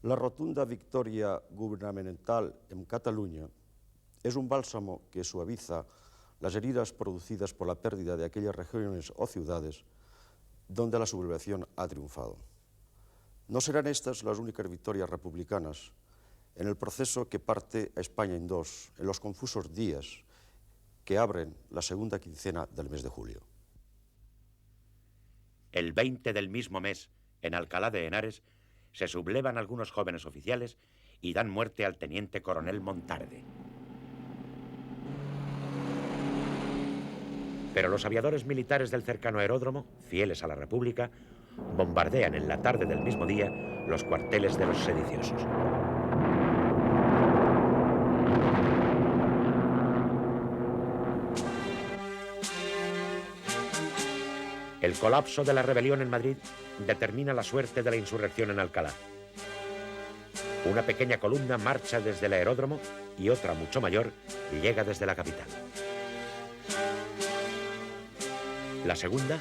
La rotunda victoria gubernamental en Cataluña es un bálsamo que suaviza las heridas producidas por la pérdida de aquellas regiones o ciudades donde la sublevación ha triunfado. No serán estas las únicas victorias republicanas en el proceso que parte a España en dos, en los confusos días que abren la segunda quincena del mes de julio. El 20 del mismo mes, en Alcalá de Henares, se sublevan algunos jóvenes oficiales y dan muerte al teniente coronel Montarde. Pero los aviadores militares del cercano aeródromo, fieles a la República, bombardean en la tarde del mismo día los cuarteles de los sediciosos. El colapso de la rebelión en Madrid determina la suerte de la insurrección en Alcalá. Una pequeña columna marcha desde el aeródromo y otra mucho mayor llega desde la capital. La segunda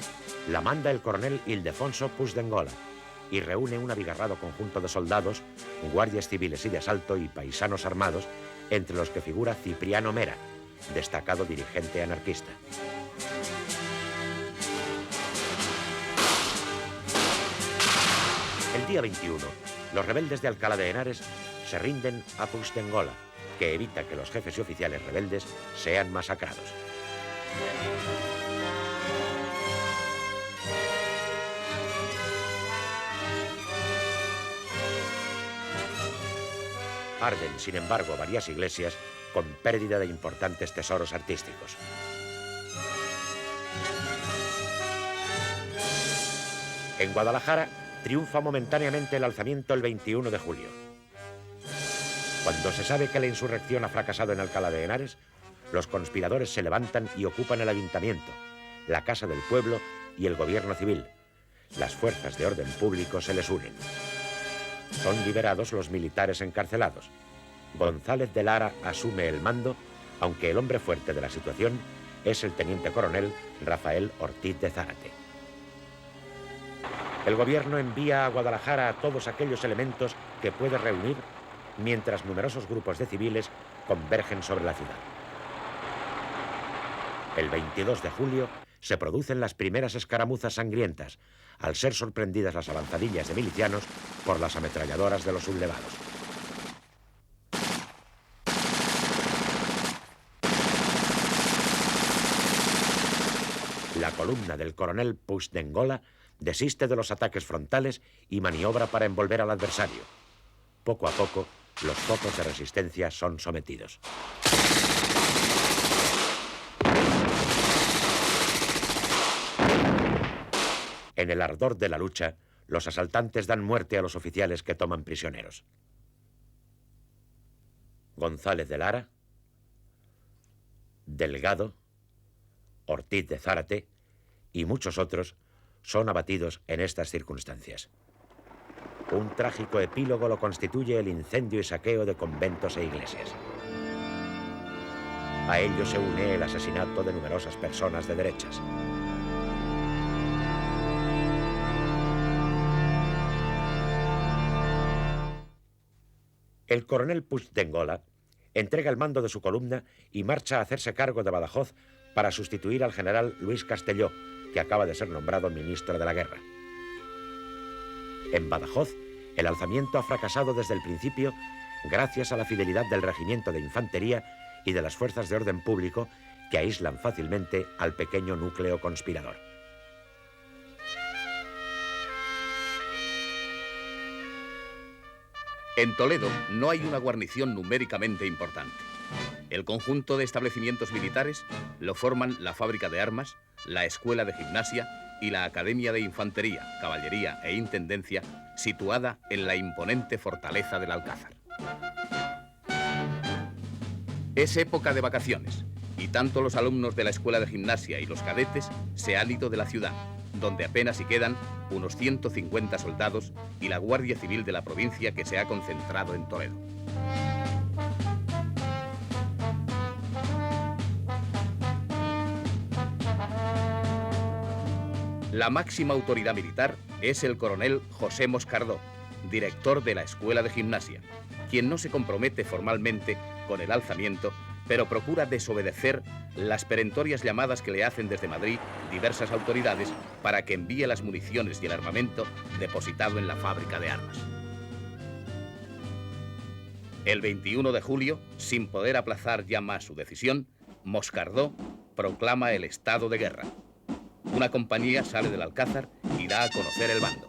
la manda el coronel Ildefonso Puigdengola y reúne un abigarrado conjunto de soldados, guardias civiles y de asalto y paisanos armados, entre los que figura Cipriano Mera, destacado dirigente anarquista. El día 21, los rebeldes de Alcalá de Henares se rinden a Puigdengola, que evita que los jefes y oficiales rebeldes sean masacrados. Arden, sin embargo, varias iglesias con pérdida de importantes tesoros artísticos. En Guadalajara triunfa momentáneamente el alzamiento el 21 de julio. Cuando se sabe que la insurrección ha fracasado en Alcalá de Henares, los conspiradores se levantan y ocupan el ayuntamiento, la Casa del Pueblo y el gobierno civil. Las fuerzas de orden público se les unen. Son liberados los militares encarcelados. González de Lara asume el mando, aunque el hombre fuerte de la situación es el teniente coronel Rafael Ortiz de Zárate. El gobierno envía a Guadalajara a todos aquellos elementos que puede reunir, mientras numerosos grupos de civiles convergen sobre la ciudad. El 22 de julio se producen las primeras escaramuzas sangrientas, al ser sorprendidas las avanzadillas de milicianos por las ametralladoras de los sublevados. La columna del coronel Puigdengola desiste de los ataques frontales y maniobra para envolver al adversario. Poco a poco, los focos de resistencia son sometidos. En el ardor de la lucha, los asaltantes dan muerte a los oficiales que toman prisioneros. González de Lara, Delgado, Ortiz de Zárate y muchos otros son abatidos en estas circunstancias. Un trágico epílogo lo constituye el incendio y saqueo de conventos e iglesias. A ello se une el asesinato de numerosas personas de derechas. El coronel Puigdengola entrega el mando de su columna y marcha a hacerse cargo de Badajoz para sustituir al general Luis Castelló, que acaba de ser nombrado ministro de la guerra. En Badajoz, el alzamiento ha fracasado desde el principio gracias a la fidelidad del regimiento de infantería y de las fuerzas de orden público que aíslan fácilmente al pequeño núcleo conspirador. En Toledo no hay una guarnición numéricamente importante. El conjunto de establecimientos militares lo forman la fábrica de armas, la escuela de gimnasia y la academia de infantería, caballería e intendencia, situada en la imponente fortaleza del Alcázar. Es época de vacaciones y tanto los alumnos de la escuela de gimnasia y los cadetes se han ido de la ciudad, donde apenas si quedan unos 150 soldados y la Guardia Civil de la provincia que se ha concentrado en Toledo. La máxima autoridad militar es el coronel José Moscardó, director de la Escuela de Gimnasia, quien no se compromete formalmente con el alzamiento, pero procura desobedecer las perentorias llamadas que le hacen desde Madrid diversas autoridades para que envíe las municiones y el armamento depositado en la fábrica de armas. El 21 de julio, sin poder aplazar ya más su decisión, Moscardó proclama el estado de guerra. Una compañía sale del Alcázar y da a conocer el bando.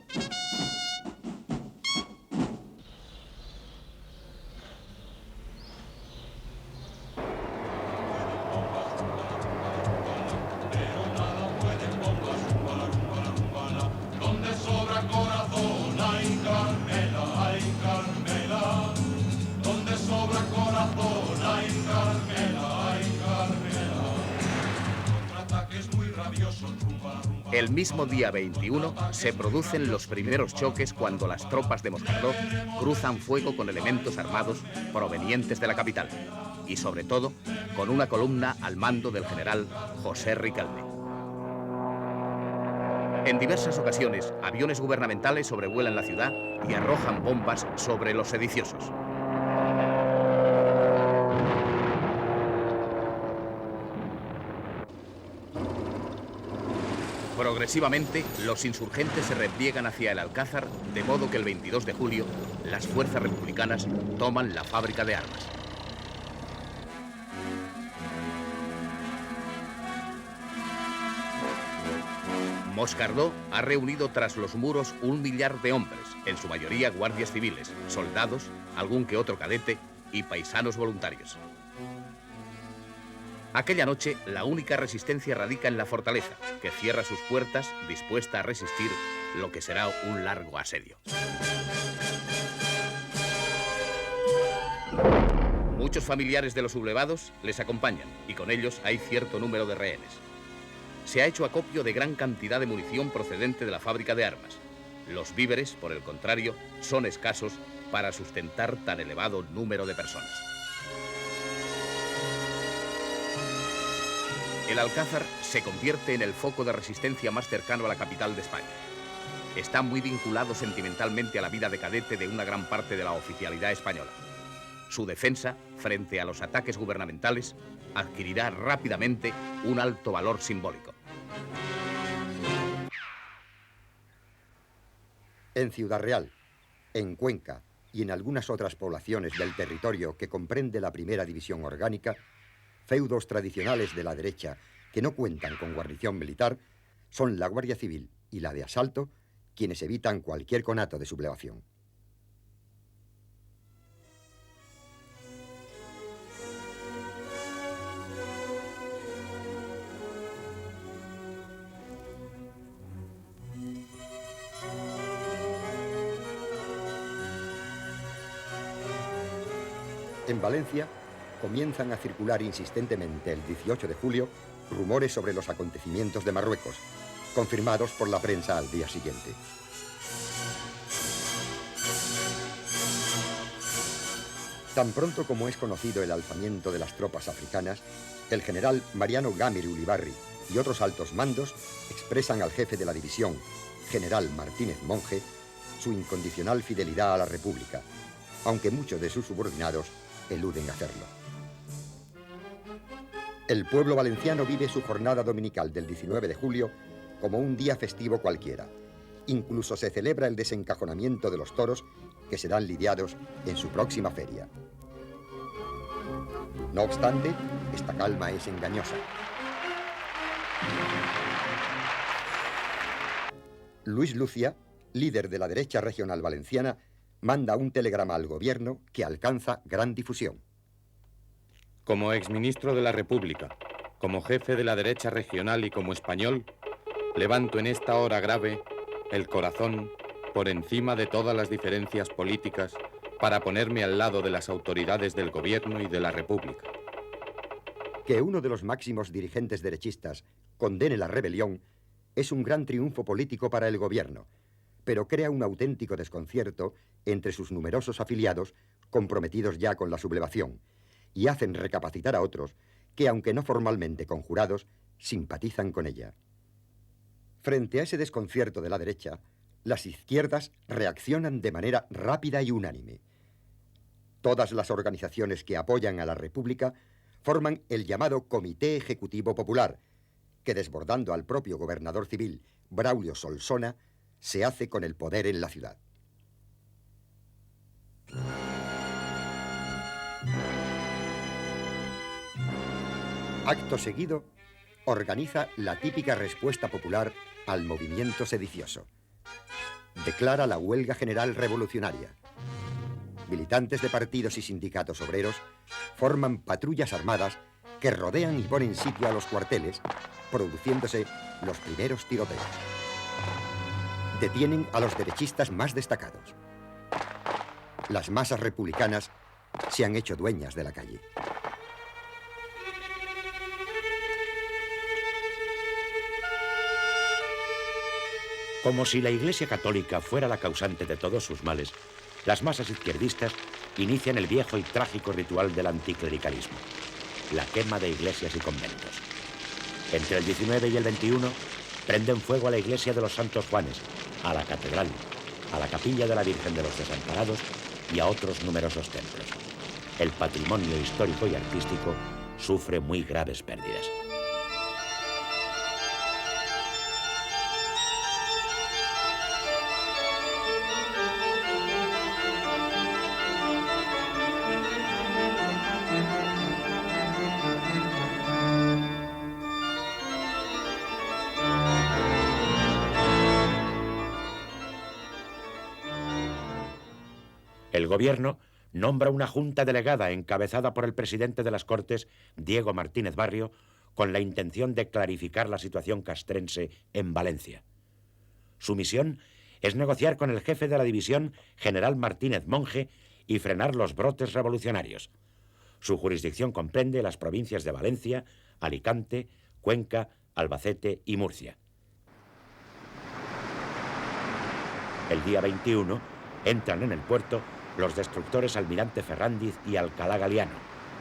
El mismo día 21 se producen los primeros choques cuando las tropas de Moscardó cruzan fuego con elementos armados provenientes de la capital y sobre todo con una columna al mando del general José Riquelme. En diversas ocasiones, aviones gubernamentales sobrevuelan la ciudad y arrojan bombas sobre los sediciosos. Progresivamente, los insurgentes se repliegan hacia el Alcázar, de modo que el 22 de julio las fuerzas republicanas toman la fábrica de armas. Moscardó ha reunido tras los muros 1 millar de hombres, en su mayoría guardias civiles, soldados, algún que otro cadete y paisanos voluntarios. Aquella noche, la única resistencia radica en la fortaleza, que cierra sus puertas dispuesta a resistir lo que será un largo asedio. Muchos familiares de los sublevados les acompañan y con ellos hay cierto número de rehenes. Se ha hecho acopio de gran cantidad de munición procedente de la fábrica de armas. Los víveres, por el contrario, son escasos para sustentar tan elevado número de personas. El Alcázar se convierte en el foco de resistencia más cercano a la capital de España. Está muy vinculado sentimentalmente a la vida de cadete de una gran parte de la oficialidad española. Su defensa, frente a los ataques gubernamentales, adquirirá rápidamente un alto valor simbólico. En Ciudad Real, en Cuenca y en algunas otras poblaciones del territorio que comprende la Primera División Orgánica, feudos tradicionales de la derecha que no cuentan con guarnición militar, son la Guardia Civil y la de asalto quienes evitan cualquier conato de sublevación. En Valencia comienzan a circular insistentemente el 18 de julio rumores sobre los acontecimientos de Marruecos, confirmados por la prensa al día siguiente. Tan pronto como es conocido el alzamiento de las tropas africanas, el general Mariano Gamiri Ulibarri y otros altos mandos expresan al jefe de la división, general Martínez Monge, su incondicional fidelidad a la República, aunque muchos de sus subordinados eluden hacerlo. El pueblo valenciano vive su jornada dominical del 19 de julio como un día festivo cualquiera. Incluso se celebra el desencajonamiento de los toros que serán lidiados en su próxima feria. No obstante, esta calma es engañosa. Luis Lucia, líder de la derecha regional valenciana, manda un telegrama al gobierno que alcanza gran difusión. Como exministro de la República, como jefe de la derecha regional y como español, levanto en esta hora grave el corazón por encima de todas las diferencias políticas para ponerme al lado de las autoridades del gobierno y de la República. Que uno de los máximos dirigentes derechistas condene la rebelión es un gran triunfo político para el gobierno, pero crea un auténtico desconcierto entre sus numerosos afiliados comprometidos ya con la sublevación, y hacen recapacitar a otros que, aunque no formalmente conjurados, simpatizan con ella. Frente a ese desconcierto de la derecha, las izquierdas reaccionan de manera rápida y unánime. Todas las organizaciones que apoyan a la República forman el llamado Comité Ejecutivo Popular, que desbordando al propio gobernador civil, Braulio Solsona, se hace con el poder en la ciudad. Acto seguido, organiza la típica respuesta popular al movimiento sedicioso. Declara la huelga general revolucionaria. Militantes de partidos y sindicatos obreros forman patrullas armadas que rodean y ponen sitio a los cuarteles, produciéndose los primeros tiroteos. Detienen a los derechistas más destacados. Las masas republicanas se han hecho dueñas de la calle. Como si la Iglesia Católica fuera la causante de todos sus males, las masas izquierdistas inician el viejo y trágico ritual del anticlericalismo, la quema de iglesias y conventos. Entre el 19 y el 21 prenden fuego a la iglesia de los Santos Juanes, a la catedral, a la capilla de la Virgen de los Desamparados y a otros numerosos templos. El patrimonio histórico y artístico sufre muy graves pérdidas. El gobierno nombra una junta delegada encabezada por el presidente de las Cortes, Diego Martínez Barrio, con la intención de clarificar la situación castrense en Valencia. Su misión es negociar con el jefe de la división, general Martínez Monge, y frenar los brotes revolucionarios. Su jurisdicción comprende las provincias de Valencia, Alicante, Cuenca, Albacete y Murcia. El día 21 entran en el puerto los destructores Almirante Ferrándiz y Alcalá Galiano,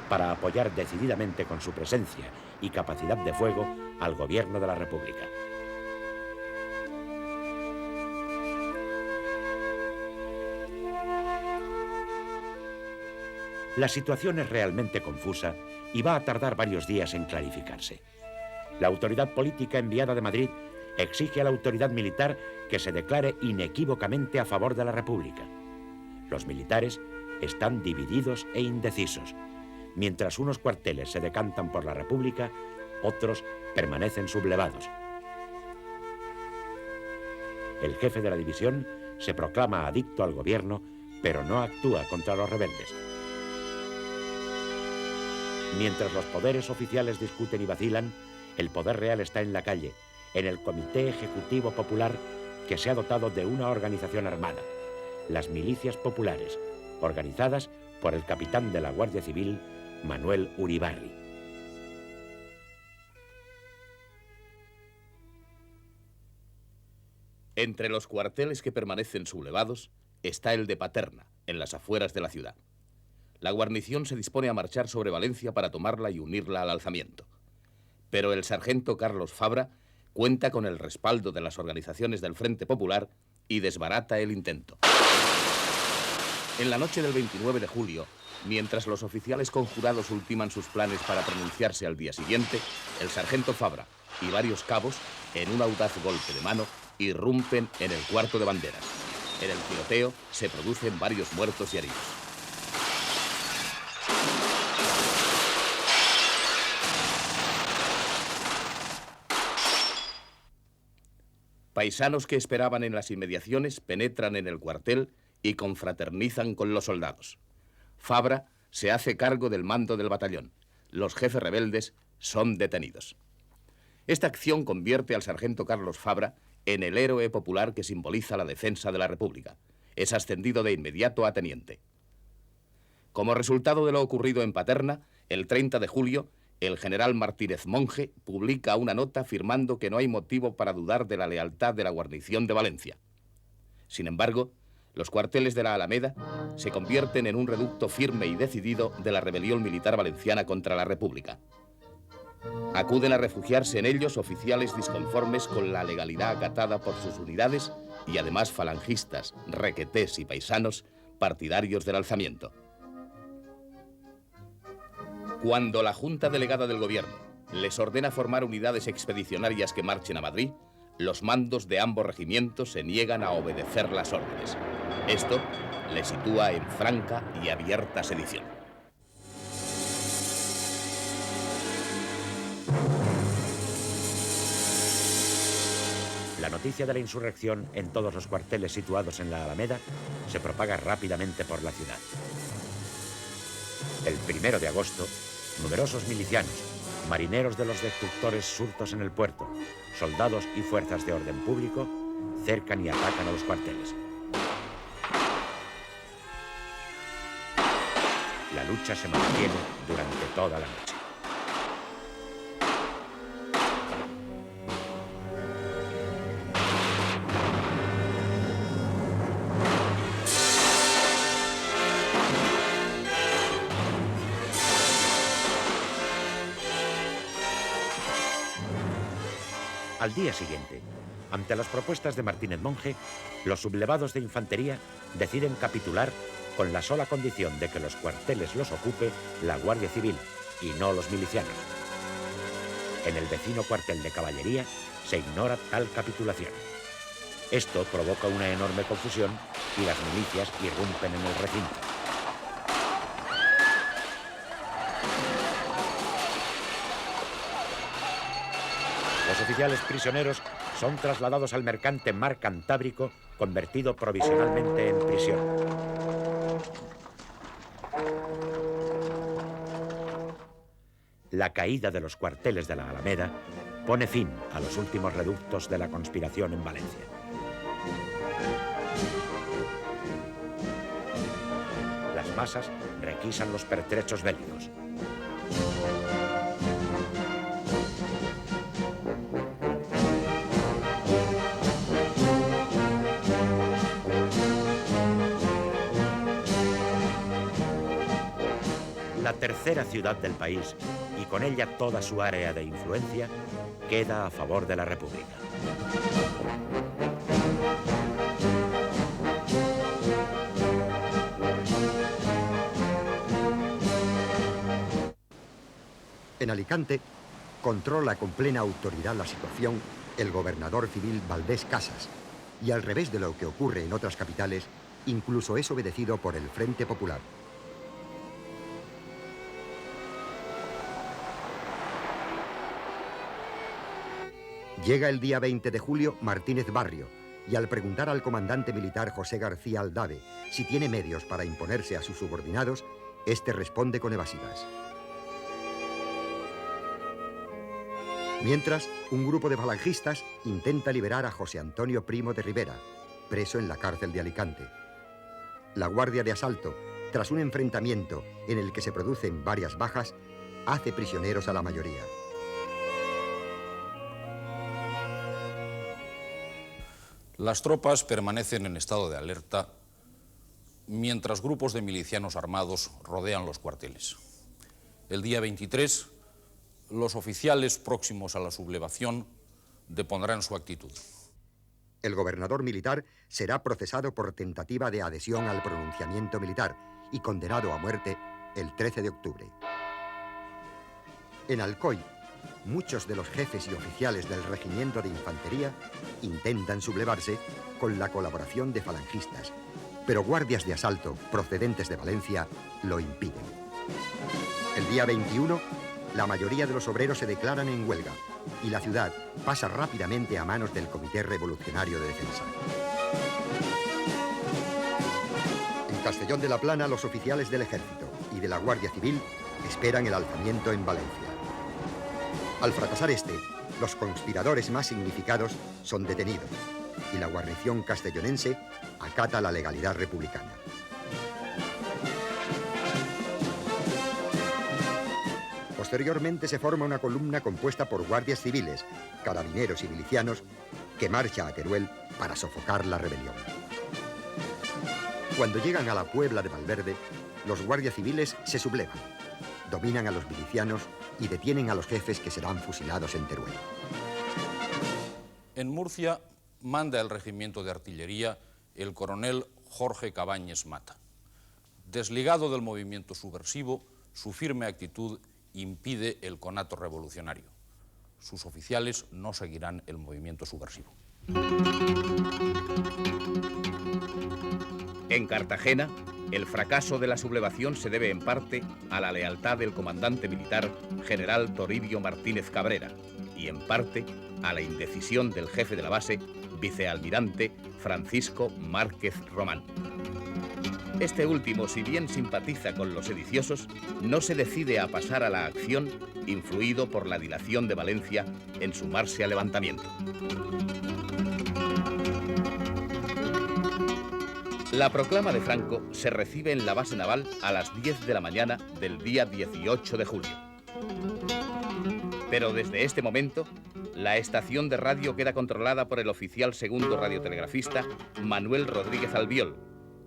para apoyar decididamente con su presencia y capacidad de fuego al gobierno de la República. La situación es realmente confusa y va a tardar varios días en clarificarse. La autoridad política enviada de Madrid exige a la autoridad militar que se declare inequívocamente a favor de la República. Los militares están divididos e indecisos. Mientras unos cuarteles se decantan por la República, otros permanecen sublevados. El jefe de la división se proclama adicto al gobierno, pero no actúa contra los rebeldes. Mientras los poderes oficiales discuten y vacilan, el poder real está en la calle, en el Comité Ejecutivo Popular, que se ha dotado de una organización armada, las milicias populares, organizadas por el capitán de la Guardia Civil, Manuel Uribarri. Entre los cuarteles que permanecen sublevados está el de Paterna, en las afueras de la ciudad. La guarnición se dispone a marchar sobre Valencia para tomarla y unirla al alzamiento. Pero el sargento Carlos Fabra cuenta con el respaldo de las organizaciones del Frente Popular y desbarata el intento. En la noche del 29 de julio, mientras los oficiales conjurados ultiman sus planes para pronunciarse al día siguiente, el sargento Fabra y varios cabos, en un audaz golpe de mano, irrumpen en el cuarto de banderas. En el tiroteo se producen varios muertos y heridos. Paisanos que esperaban en las inmediaciones penetran en el cuartel y confraternizan con los soldados. Fabra se hace cargo del mando del batallón. Los jefes rebeldes son detenidos. Esta acción convierte al sargento Carlos Fabra en el héroe popular que simboliza la defensa de la República. Es ascendido de inmediato a teniente. Como resultado de lo ocurrido en Paterna, el 30 de julio, el general Martínez Monge publica una nota afirmando que no hay motivo para dudar de la lealtad de la guarnición de Valencia. Sin embargo, los cuarteles de la Alameda se convierten en un reducto firme y decidido de la rebelión militar valenciana contra la República. Acuden a refugiarse en ellos oficiales disconformes con la legalidad acatada por sus unidades y además falangistas, requetés y paisanos partidarios del alzamiento. Cuando la Junta Delegada del Gobierno les ordena formar unidades expedicionarias que marchen a Madrid, los mandos de ambos regimientos se niegan a obedecer las órdenes. Esto les sitúa en franca y abierta sedición. La noticia de la insurrección en todos los cuarteles situados en la Alameda se propaga rápidamente por la ciudad. El 1 de agosto, numerosos milicianos, marineros de los destructores surtos en el puerto, soldados y fuerzas de orden público cercan y atacan a los cuarteles. La lucha se mantiene durante toda la noche. Al día siguiente, ante las propuestas de Martínez Monge, los sublevados de infantería deciden capitular con la sola condición de que los cuarteles los ocupe la Guardia Civil y no los milicianos. En el vecino cuartel de caballería se ignora tal capitulación. Esto provoca una enorme confusión y las milicias irrumpen en el recinto. Los oficiales prisioneros son trasladados al mercante Mar Cantábrico, convertido provisionalmente en prisión. La caída de los cuarteles de la Alameda pone fin a los últimos reductos de la conspiración en Valencia. Las masas requisan los pertrechos bélicos. La tercera ciudad del país, y con ella toda su área de influencia, queda a favor de la República. En Alicante, controla con plena autoridad la situación el gobernador civil Valdés Casas, y al revés de lo que ocurre en otras capitales, incluso es obedecido por el Frente Popular. Llega el día 20 de julio Martínez Barrio, y al preguntar al comandante militar José García Aldave si tiene medios para imponerse a sus subordinados, este responde con evasivas. Mientras, un grupo de falangistas intenta liberar a José Antonio Primo de Rivera, preso en la cárcel de Alicante. La Guardia de Asalto, tras un enfrentamiento en el que se producen varias bajas, hace prisioneros a la mayoría. Las tropas permanecen en estado de alerta mientras grupos de milicianos armados rodean los cuarteles. El día 23, los oficiales próximos a la sublevación depondrán su actitud. El gobernador militar será procesado por tentativa de adhesión al pronunciamiento militar y condenado a muerte el 13 de octubre. En Alcoy, muchos de los jefes y oficiales del regimiento de infantería intentan sublevarse con la colaboración de falangistas, pero guardias de asalto procedentes de Valencia lo impiden. El día 21, la mayoría de los obreros se declaran en huelga y la ciudad pasa rápidamente a manos del Comité Revolucionario de Defensa. En Castellón de la Plana, los oficiales del Ejército y de la Guardia Civil esperan el alzamiento en Valencia. Al fracasar este, los conspiradores más significados son detenidos y la guarnición castellonense acata la legalidad republicana. Posteriormente se forma una columna compuesta por guardias civiles, carabineros y milicianos que marcha a Teruel para sofocar la rebelión. Cuando llegan a la Puebla de Valverde, los guardias civiles se sublevan, dominan a los milicianos y detienen a los jefes que serán fusilados en Teruel. En Murcia, manda el regimiento de artillería el coronel Jorge Cabañes Mata. Desligado del movimiento subversivo, su firme actitud impide el conato revolucionario. Sus oficiales no seguirán el movimiento subversivo. En Cartagena, el fracaso de la sublevación se debe en parte a la lealtad del comandante militar general Toribio Martínez Cabrera y en parte a la indecisión del jefe de la base, vicealmirante Francisco Márquez Román. Este último, si bien simpatiza con los sediciosos, no se decide a pasar a la acción, influido por la dilación de Valencia en sumarse al levantamiento. La proclama de Franco se recibe en la base naval a las 10 de la mañana del día 18 de julio. Pero desde este momento, la estación de radio queda controlada por el oficial segundo radiotelegrafista Manuel Rodríguez Albiol,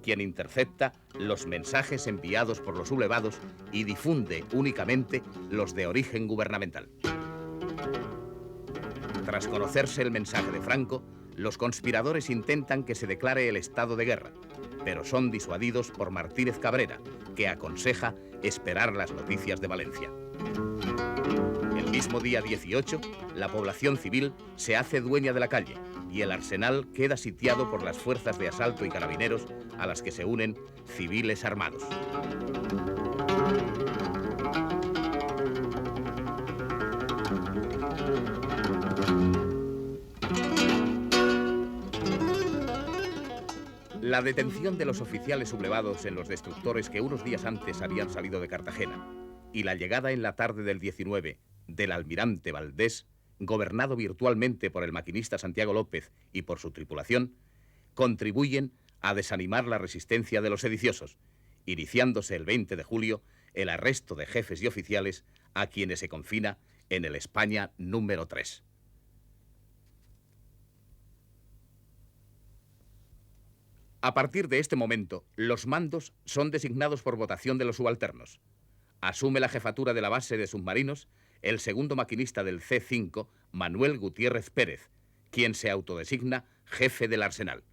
quien intercepta los mensajes enviados por los sublevados y difunde únicamente los de origen gubernamental. Tras conocerse el mensaje de Franco, los conspiradores intentan que se declare el estado de guerra, pero son disuadidos por Martínez Cabrera, que aconseja esperar las noticias de Valencia. El mismo día 18, la población civil se hace dueña de la calle y el arsenal queda sitiado por las fuerzas de asalto y carabineros a las que se unen civiles armados. La detención de los oficiales sublevados en los destructores que unos días antes habían salido de Cartagena y la llegada en la tarde del 19 del almirante Valdés, gobernado virtualmente por el maquinista Santiago López y por su tripulación, contribuyen a desanimar la resistencia de los sediciosos, iniciándose el 20 de julio el arresto de jefes y oficiales a quienes se confina en el España número 3. A partir de este momento, los mandos son designados por votación de los subalternos. Asume la jefatura de la base de submarinos el segundo maquinista del C5, Manuel Gutiérrez Pérez, quien se autodesigna jefe del arsenal.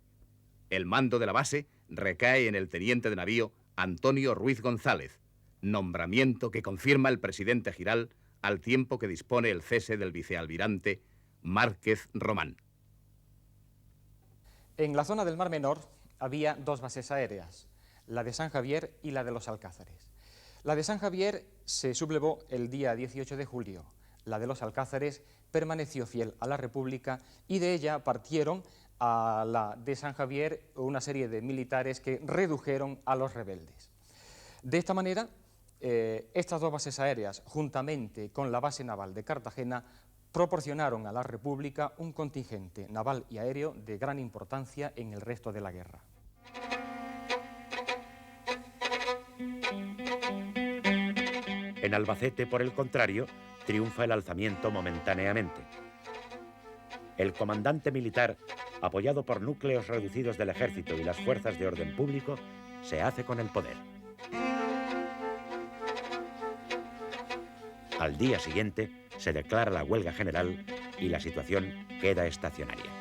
El mando de la base recae en el teniente de navío Antonio Ruiz González, nombramiento que confirma el presidente Giral al tiempo que dispone el cese del vicealmirante Márquez Román. En la zona del Mar Menor había dos bases aéreas, la de San Javier y la de los Alcázares. La de San Javier se sublevó el día 18 de julio, la de los Alcázares permaneció fiel a la República y de ella partieron a la de San Javier una serie de militares que redujeron a los rebeldes. De esta manera, estas dos bases aéreas, juntamente con la base naval de Cartagena, proporcionaron a la República un contingente naval y aéreo de gran importancia en el resto de la guerra. En Albacete, por el contrario, triunfa el alzamiento momentáneamente. El comandante militar, apoyado por núcleos reducidos del ejército y las fuerzas de orden público, se hace con el poder. Al día siguiente se declara la huelga general y la situación queda estacionaria.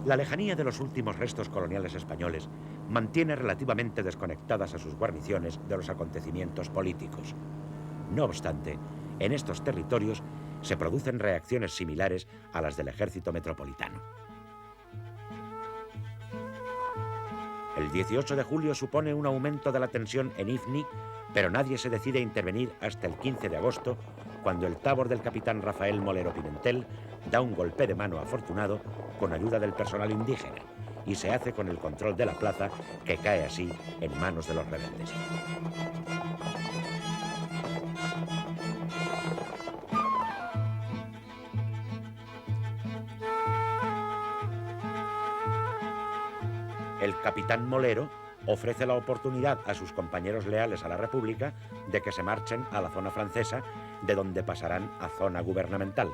La lejanía de los últimos restos coloniales españoles mantiene relativamente desconectadas a sus guarniciones de los acontecimientos políticos. No obstante, en estos territorios se producen reacciones similares a las del ejército metropolitano. El 18 de julio supone un aumento de la tensión en Ifni, pero nadie se decide a intervenir hasta el 15 de agosto, cuando el tabor del capitán Rafael Molero Pimentel da un golpe de mano afortunado con ayuda del personal indígena y se hace con el control de la plaza, que cae así en manos de los rebeldes. El capitán Molero ofrece la oportunidad a sus compañeros leales a la República de que se marchen a la zona francesa, de donde pasarán a zona gubernamental.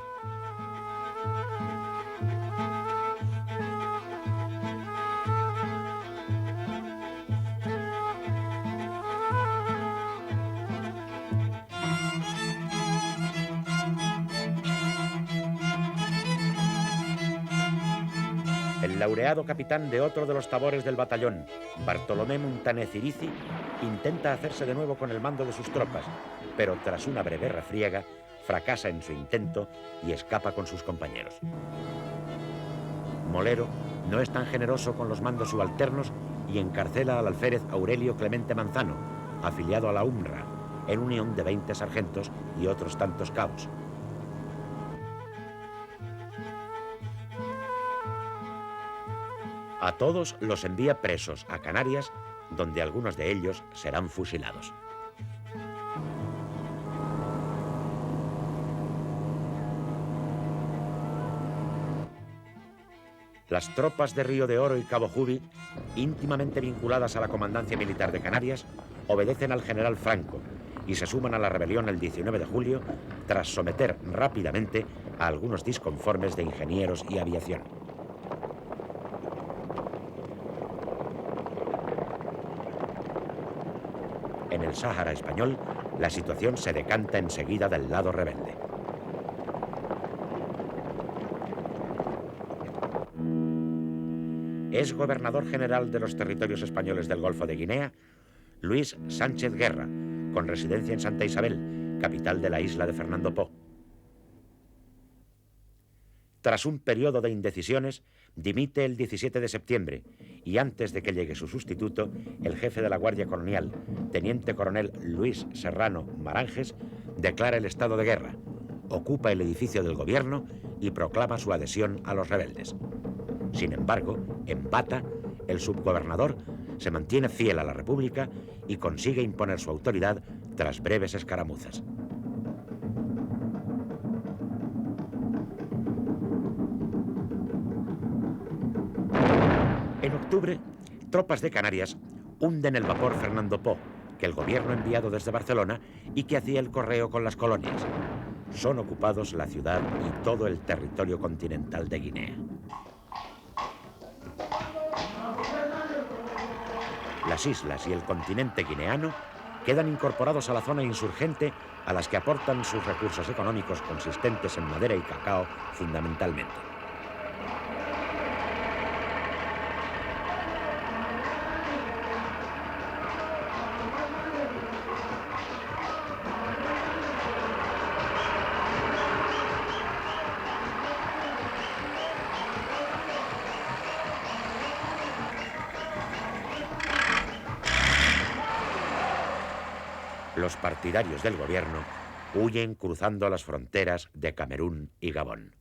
el laureado capitán de otro de los tabores del batallón, Bartolomé Muntané Cirici, intenta hacerse de nuevo con el mando de sus tropas, pero tras una breve refriega, fracasa en su intento y escapa con sus compañeros. Molero no es tan generoso con los mandos subalternos y encarcela al alférez Aurelio Clemente Manzano, afiliado a la UMRA, en unión de 20 sargentos y otros tantos cabos. A todos los envía presos a Canarias, donde algunos de ellos serán fusilados. Las tropas de Río de Oro y Cabo Jubi, íntimamente vinculadas a la Comandancia Militar de Canarias, obedecen al general Franco y se suman a la rebelión el 19 de julio tras someter rápidamente a algunos disconformes de ingenieros y aviación. En el Sáhara español, la situación se decanta enseguida del lado rebelde. Es gobernador general de los territorios españoles del Golfo de Guinea Luis Sánchez Guerra, con residencia en Santa Isabel, capital de la isla de Fernando Po. Tras un periodo de indecisiones, dimite el 17 de septiembre y antes de que llegue su sustituto, el jefe de la Guardia Colonial, teniente coronel Luis Serrano Maranges, declara el estado de guerra, ocupa el edificio del gobierno y proclama su adhesión a los rebeldes. Sin embargo, en Bata, el subgobernador se mantiene fiel a la República y consigue imponer su autoridad tras breves escaramuzas. En octubre, tropas de Canarias hunden el vapor Fernando Po, que el gobierno ha enviado desde Barcelona y que hacía el correo con las colonias. Son ocupados la ciudad y todo el territorio continental de Guinea. Las islas y el continente guineano quedan incorporados a la zona insurgente, a las que aportan sus recursos económicos consistentes en madera y cacao fundamentalmente. Los partidarios del gobierno huyen cruzando las fronteras de Camerún y Gabón.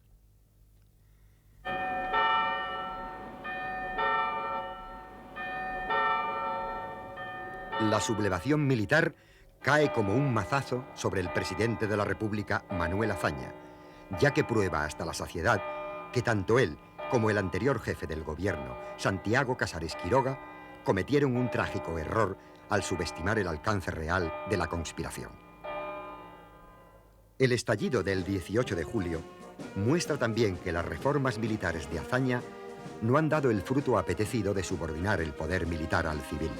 La sublevación militar cae como un mazazo sobre el presidente de la República, Manuel Azaña, ya que prueba hasta la saciedad que tanto él como el anterior jefe del gobierno, Santiago Casares Quiroga, cometieron un trágico error al subestimar el alcance real de la conspiración. El estallido del 18 de julio muestra también que las reformas militares de Azaña no han dado el fruto apetecido de subordinar el poder militar al civil.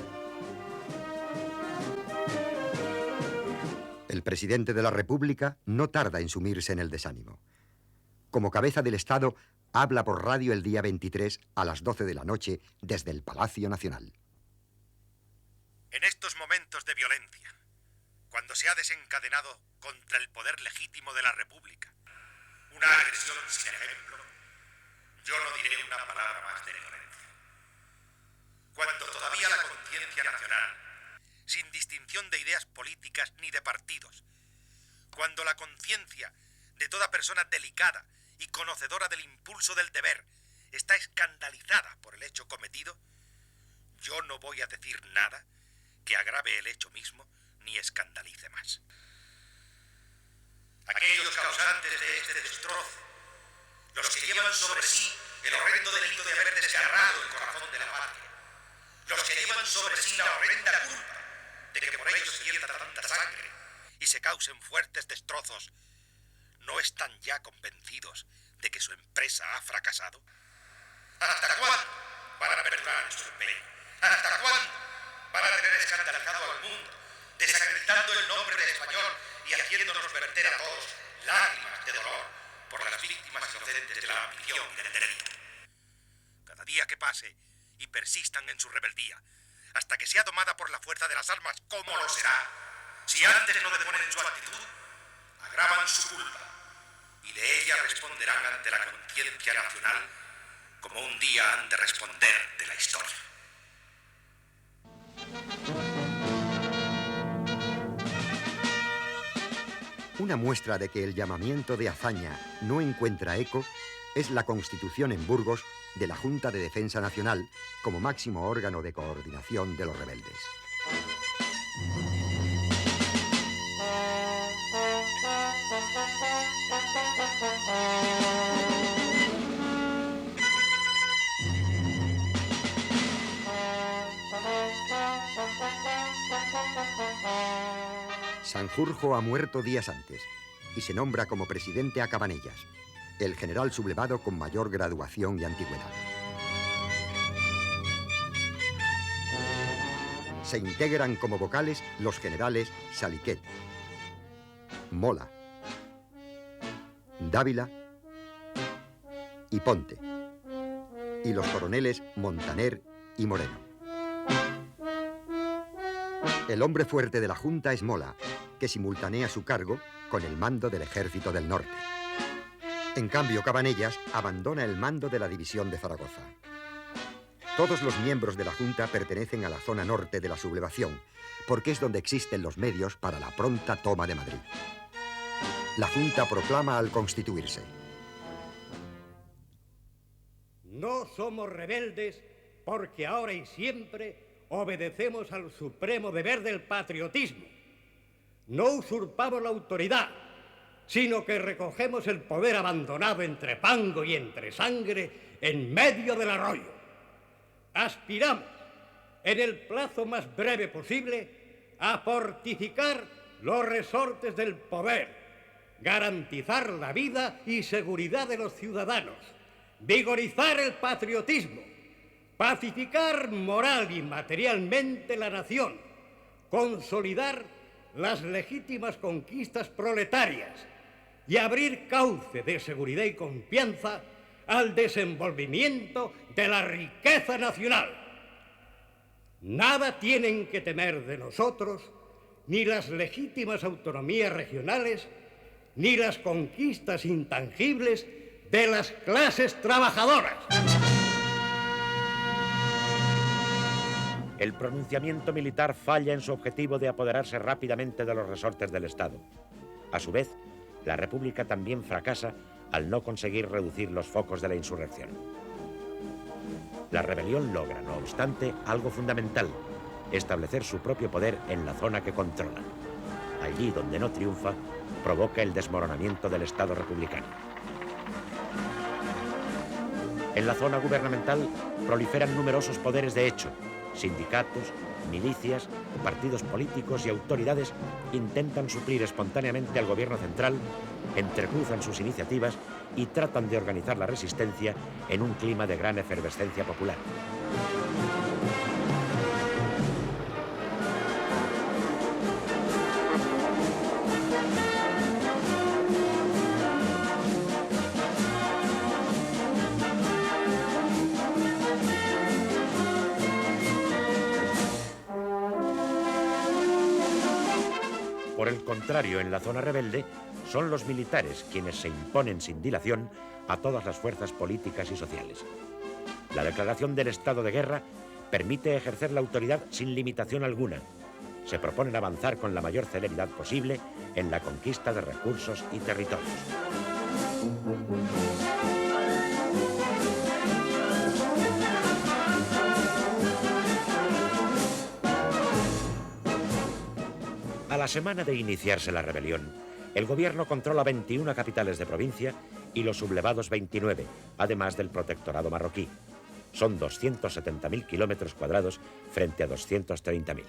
El presidente de la República no tarda en sumirse en el desánimo. Como cabeza del Estado, habla por radio el día 23 a las 12 de la noche desde el Palacio Nacional. En estos momentos de violencia, cuando se ha desencadenado contra el poder legítimo de la República una agresión sin ejemplo, yo no diré una palabra más de violencia. Cuando todavía la conciencia nacional, sin distinción de ideas políticas ni de partidos, cuando la conciencia de toda persona delicada y conocedora del impulso del deber está escandalizada por el hecho cometido, yo no voy a decir nada que agrave el hecho mismo ni escandalice más. Aquellos causantes de este destrozo, los que llevan sobre sí el horrendo delito de haber desgarrado el corazón de la patria, los que llevan sobre sí la horrenda culpa de que por ellos se vierta tanta sangre y se causen fuertes destrozos, ¿no están ya convencidos de que su empresa ha fracasado? ¿Hasta cuándo van a perdurar en su empeño? ¿Hasta cuándo van a tener escandalizado al mundo, desacreditando el nombre de español y haciéndonos verter a todos lágrimas de dolor por las víctimas inocentes de la ambición y del delito? Cada cada día que pase y persistan en su rebeldía, hasta que sea domada por la fuerza de las armas, como lo será, si antes no deponen su actitud, agravan su culpa, y de ella responderán ante la conciencia nacional como un día han de responder de la historia. Una muestra de que el llamamiento de hazaña no encuentra eco es la constitución en Burgos de la Junta de Defensa Nacional como máximo órgano de coordinación de los rebeldes. Sanjurjo ha muerto días antes y se nombra como presidente a Cabanellas, el general sublevado con mayor graduación y antigüedad. Se integran como vocales los generales Saliquet, Mola, Dávila y Ponte, y los coroneles Montaner y Moreno. El hombre fuerte de la Junta es Mola, que simultanea su cargo con el mando del Ejército del Norte. En cambio, Cabanellas abandona el mando de la División de Zaragoza. Todos los miembros de la Junta pertenecen a la zona norte de la sublevación, porque es donde existen los medios para la pronta toma de Madrid. La Junta proclama al constituirse: no somos rebeldes porque ahora y siempre obedecemos al supremo deber del patriotismo. No usurpamos la autoridad, sino que recogemos el poder abandonado entre fango y entre sangre en medio del arroyo. Aspiramos, en el plazo más breve posible, a fortificar los resortes del poder, garantizar la vida y seguridad de los ciudadanos, vigorizar el patriotismo, pacificar moral y materialmente la nación, consolidar las legítimas conquistas proletarias y abrir cauce de seguridad y confianza al desenvolvimiento de la riqueza nacional. Nada tienen que temer de nosotros ni las legítimas autonomías regionales ni las conquistas intangibles de las clases trabajadoras. El pronunciamiento militar falla en su objetivo de apoderarse rápidamente de los resortes del Estado. A su vez, la República también fracasa al no conseguir reducir los focos de la insurrección. La rebelión logra, no obstante, algo fundamental: establecer su propio poder en la zona que controla. Allí donde no triunfa, provoca el desmoronamiento del Estado republicano. En la zona gubernamental proliferan numerosos poderes de hecho. Sindicatos, milicias, partidos políticos y autoridades intentan suplir espontáneamente al gobierno central, entrecruzan sus iniciativas y tratan de organizar la resistencia en un clima de gran efervescencia popular. Por el contrario, en la zona rebelde, son los militares quienes se imponen sin dilación a todas las fuerzas políticas y sociales. La declaración del estado de guerra permite ejercer la autoridad sin limitación alguna. Se proponen avanzar con la mayor celeridad posible en la conquista de recursos y territorios. A la semana de iniciarse la rebelión, el gobierno controla 21 capitales de provincia y los sublevados 29, además del protectorado marroquí. Son 270.000 kilómetros cuadrados frente a 230.000.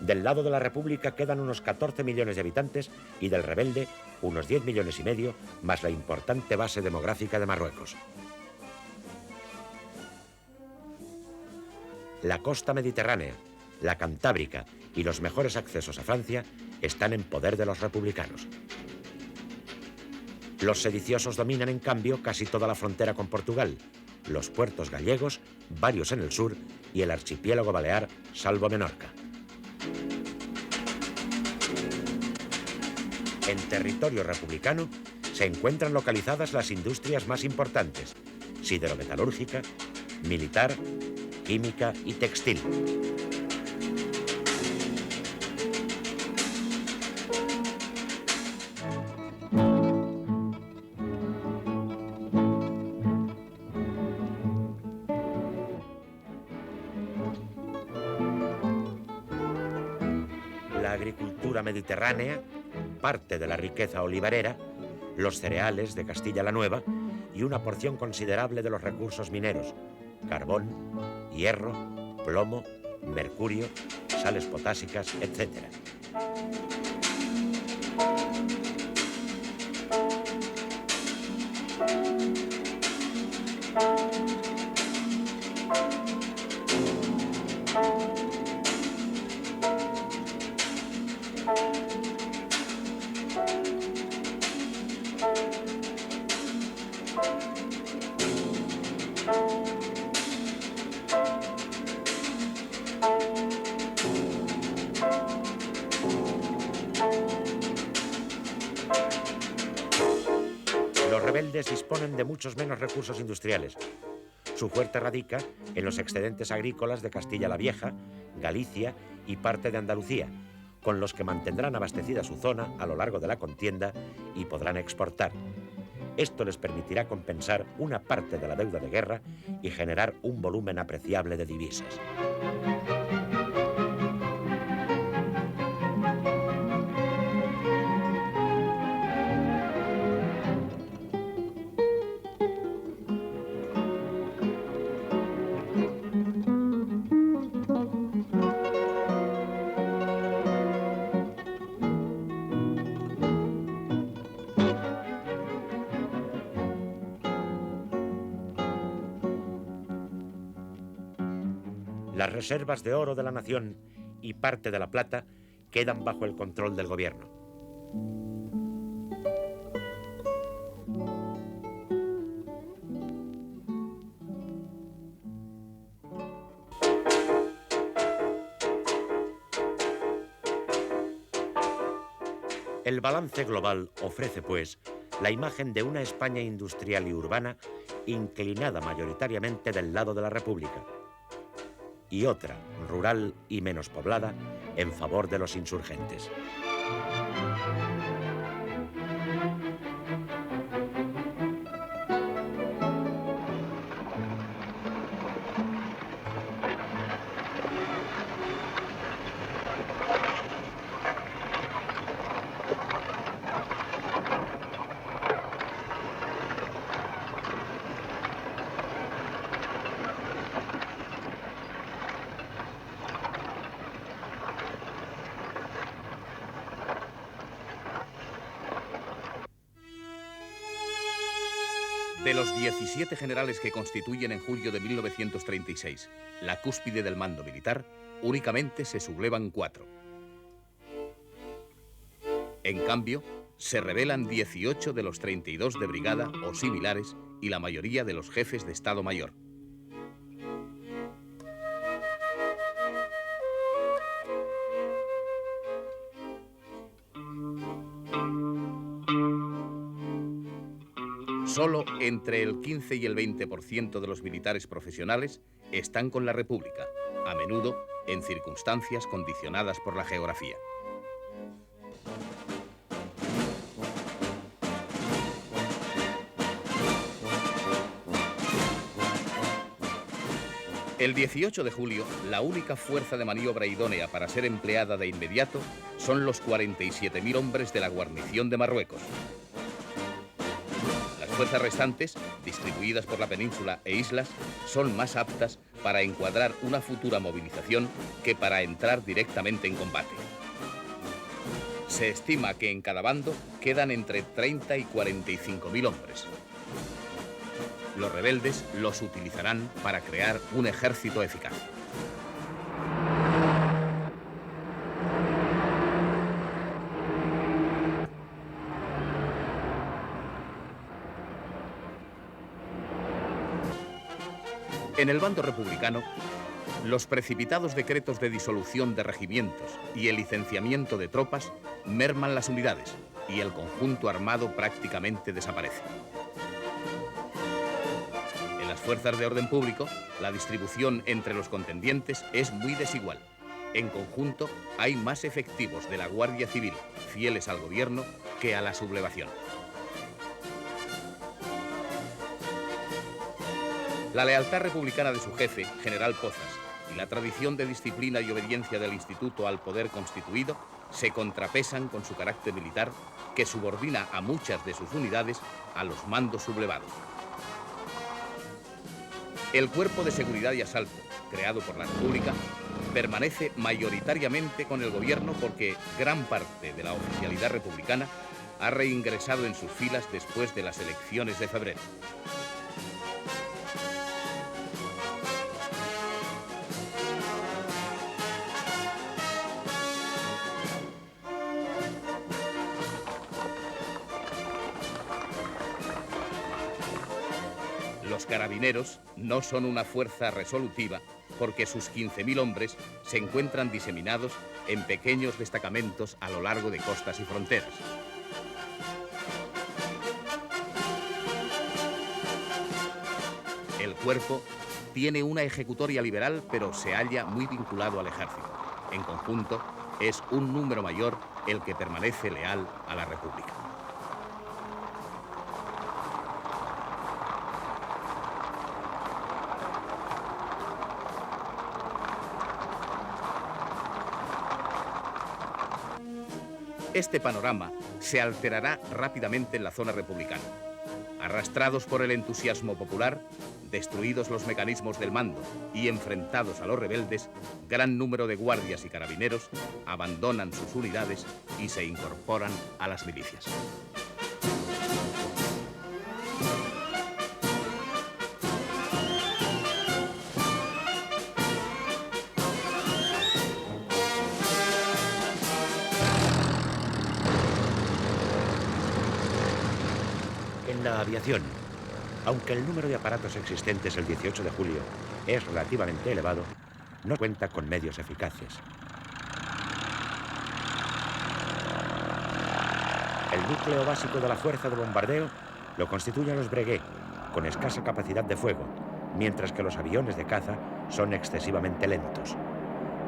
Del lado de la República quedan unos 14 millones de habitantes y del rebelde unos 10 millones y medio, más la importante base demográfica de Marruecos. La costa mediterránea, la Cantábrica y los mejores accesos a Francia están en poder de los republicanos. Los sediciosos dominan, en cambio, casi toda la frontera con Portugal, los puertos gallegos, varios en el sur, y el archipiélago balear, salvo Menorca. En territorio republicano se encuentran localizadas las industrias más importantes: siderometalúrgica, militar, química y textil. La agricultura mediterránea, parte de la riqueza olivarera, los cereales de Castilla la Nueva y una porción considerable de los recursos mineros: carbón, hierro, plomo, mercurio, sales potásicas, etc. Los rebeldes disponen de muchos menos recursos industriales. Su fuerte radica en los excedentes agrícolas de Castilla la Vieja, Galicia y parte de Andalucía, con los que mantendrán abastecida su zona a lo largo de la contienda y podrán exportar. Esto les permitirá compensar una parte de la deuda de guerra y generar un volumen apreciable de divisas. Las reservas de oro de la nación y parte de la plata quedan bajo el control del gobierno. El balance global ofrece, pues, la imagen de una España industrial y urbana inclinada mayoritariamente del lado de la República, y otra, rural y menos poblada, en favor de los insurgentes. De los 17 generales que constituyen en julio de 1936 la cúspide del mando militar, únicamente se sublevan 4. En cambio, se rebelan 18 de los 32 de brigada o similares y la mayoría de los jefes de Estado Mayor. Solo entre el 15 y el 20% de los militares profesionales están con la República, a menudo en circunstancias condicionadas por la geografía. El 18 de julio, la única fuerza de maniobra idónea para ser empleada de inmediato son los 47.000 hombres de la guarnición de Marruecos. Las fuerzas restantes, distribuidas por la península e islas, son más aptas para encuadrar una futura movilización que para entrar directamente en combate. Se estima que en cada bando quedan entre 30 y 45.000 hombres. Los rebeldes los utilizarán para crear un ejército eficaz. En el bando republicano, los precipitados decretos de disolución de regimientos y el licenciamiento de tropas merman las unidades y el conjunto armado prácticamente desaparece. En las fuerzas de orden público, la distribución entre los contendientes es muy desigual. En conjunto, hay más efectivos de la Guardia Civil fieles al gobierno que a la sublevación. La lealtad republicana de su jefe, General Pozas, y la tradición de disciplina y obediencia del Instituto al poder constituido se contrapesan con su carácter militar, que subordina a muchas de sus unidades a los mandos sublevados. El Cuerpo de Seguridad y Asalto, creado por la República, permanece mayoritariamente con el gobierno porque gran parte de la oficialidad republicana ha reingresado en sus filas después de las elecciones de febrero. Los carabineros no son una fuerza resolutiva porque sus 15.000 hombres se encuentran diseminados en pequeños destacamentos a lo largo de costas y fronteras. El cuerpo tiene una ejecutoria liberal, pero se halla muy vinculado al ejército. En conjunto, es un número mayor el que permanece leal a la República. Este panorama se alterará rápidamente en la zona republicana. Arrastrados por el entusiasmo popular, destruidos los mecanismos del mando y enfrentados a los rebeldes, gran número de guardias y carabineros abandonan sus unidades y se incorporan a las milicias. En la aviación, aunque el número de aparatos existentes el 18 de julio es relativamente elevado, no cuenta con medios eficaces. El núcleo básico de la fuerza de bombardeo lo constituyen los Breguet, con escasa capacidad de fuego, mientras que los aviones de caza son excesivamente lentos.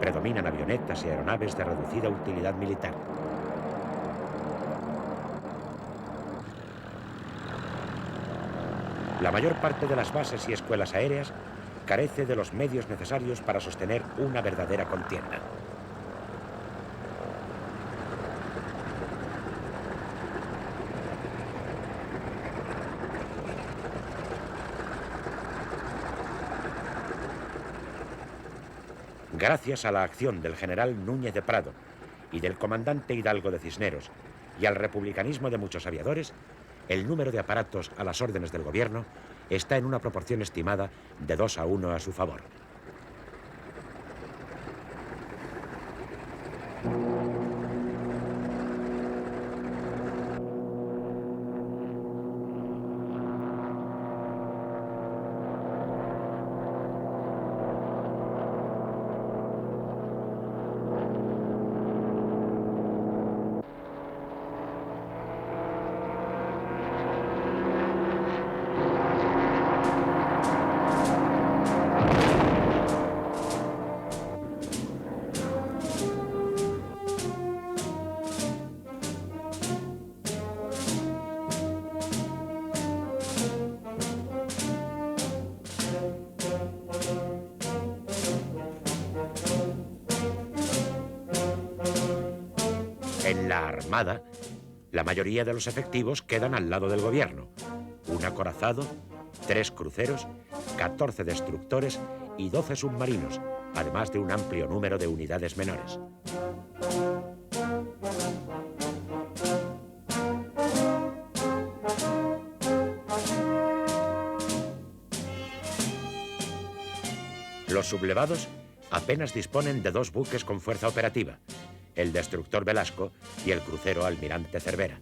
Predominan avionetas y aeronaves de reducida utilidad militar. La mayor parte de las bases y escuelas aéreas carece de los medios necesarios para sostener una verdadera contienda. Gracias a la acción del general Núñez de Prado y del comandante Hidalgo de Cisneros y al republicanismo de muchos aviadores, el número de aparatos a las órdenes del gobierno está en una proporción estimada de 2-1 a su favor. En la Armada, la mayoría de los efectivos quedan al lado del gobierno. Un acorazado, 3 cruceros, 14 destructores y 12 submarinos, además de un amplio número de unidades menores. Los sublevados apenas disponen de 2 buques con fuerza operativa, el destructor Velasco y el crucero Almirante Cervera.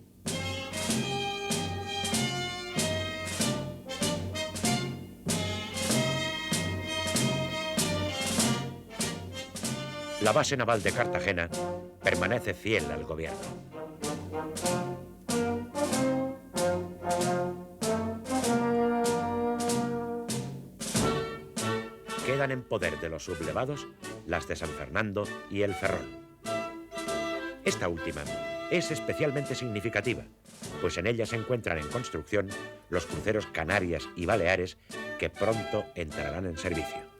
la base naval de Cartagena permanece fiel al gobierno. Quedan en poder de los sublevados las de San Fernando y el Ferrol. Esta última es especialmente significativa, pues en ella se encuentran en construcción los cruceros Canarias y Baleares que pronto entrarán en servicio.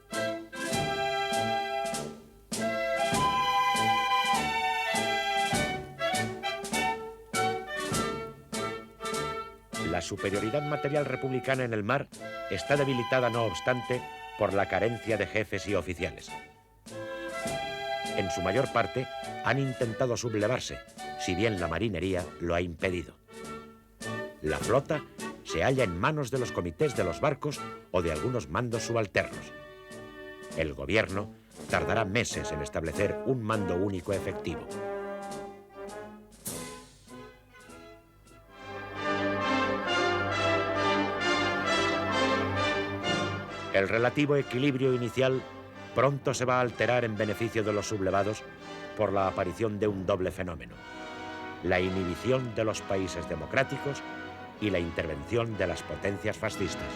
La superioridad material republicana en el mar está debilitada, no obstante, por la carencia de jefes y oficiales. En su mayor parte han intentado sublevarse, si bien la marinería lo ha impedido. La flota se halla en manos de los comités de los barcos o de algunos mandos subalternos. El gobierno tardará meses en establecer un mando único efectivo. El relativo equilibrio inicial pronto se va a alterar en beneficio de los sublevados por la aparición de un doble fenómeno: la inhibición de los países democráticos y la intervención de las potencias fascistas.